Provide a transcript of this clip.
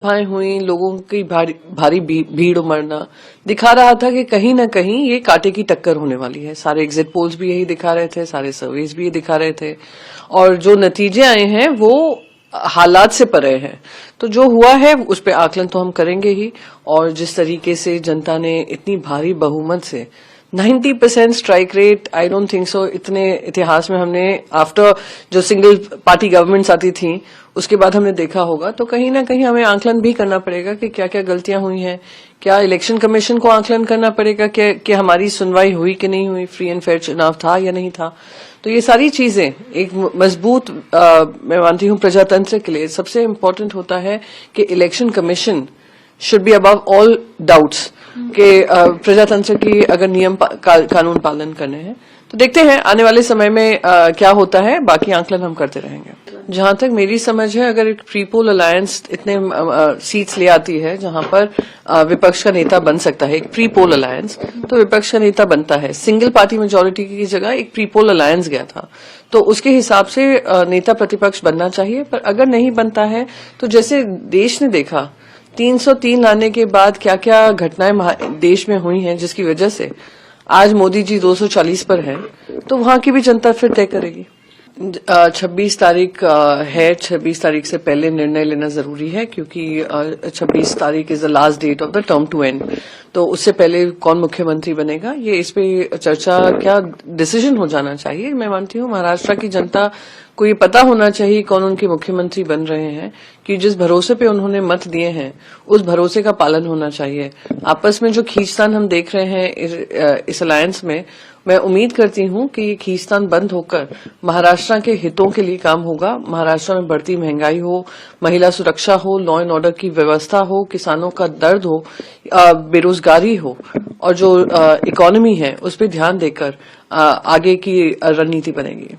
सभाएं हुई, लोगों की भारी भीड़ उमड़ना दिखा रहा था कि कहीं ना कहीं ये कांटे की टक्कर होने वाली है। सारे एग्जिट पोल्स भी यही दिखा रहे थे, सारे सर्वेज भी ये दिखा रहे थे, और जो नतीजे आए हैं वो हालात से परे हैं। तो जो हुआ है उस पे आकलन तो हम करेंगे ही, और जिस तरीके से जनता ने इतनी भारी बहुमत से 90% strike rate, I don't think so इतने इतिहास में हमने, आफ्टर जो सिंगल पार्टी गवर्नमेंट्स आती थी उसके बाद हमने देखा होगा। तो कहीं ना कहीं हमें आकलन भी करना पड़ेगा कि क्या क्या गलतियां हुई हैं। क्या इलेक्शन कमीशन को आकलन करना पड़ेगा कि हमारी सुनवाई हुई कि नहीं हुई, फ्री एंड फेयर चुनाव था या नहीं था। तो ये सारी चीजें एक मजबूत मैं मानती हूं प्रजातंत्र के लिए सबसे इम्पोर्टेंट होता है कि election commission should be above all doubts कि प्रजातंत्र की अगर नियम कानून पालन करने हैं। तो देखते हैं आने वाले समय में क्या होता है, बाकी आकलन हम करते रहेंगे। जहां तक मेरी समझ है, अगर एक प्री पोल अलायंस इतने सीट्स ले आती है जहां पर विपक्ष का नेता बन सकता है, एक प्री पोल अलायंस, तो विपक्ष का नेता बनता है। सिंगल पार्टी मेजोरिटी की जगह एक प्री पोल अलायंस गया था, तो उसके हिसाब से नेता प्रतिपक्ष बनना चाहिए। पर अगर नहीं बनता है तो जैसे देश ने देखा 303 लाने के बाद क्या क्या घटनाएं देश में हुई हैं जिसकी वजह से आज मोदी जी 240 पर हैं, तो वहां की भी जनता फिर तय करेगी। 26 तारीख है, 26 तारीख से पहले निर्णय लेना जरूरी है, क्योंकि 26 तारीख is the last date of the term to end. तो उससे पहले कौन मुख्यमंत्री बनेगा, ये इस पे चर्चा, क्या डिसीजन हो जाना चाहिए। मैं मानती हूँ महाराष्ट्र की जनता को ये पता होना चाहिए कौन उनके मुख्यमंत्री बन रहे हैं, कि जिस भरोसे पे उन्होंने मत दिए हैं उस भरोसे का पालन होना चाहिए। आपस में जो खींचतान हम देख रहे हैं इस अलायंस में, मैं उम्मीद करती हूं कि ये खींचतान बंद होकर महाराष्ट्र के हितों के लिए काम होगा। महाराष्ट्र में बढ़ती महंगाई हो, महिला सुरक्षा हो, लॉ एंड ऑर्डर की व्यवस्था हो, किसानों का दर्द हो, बेरोजगारी हो, और जो इकोनॉमी है उस पर ध्यान देकर आगे की रणनीति बनेगी।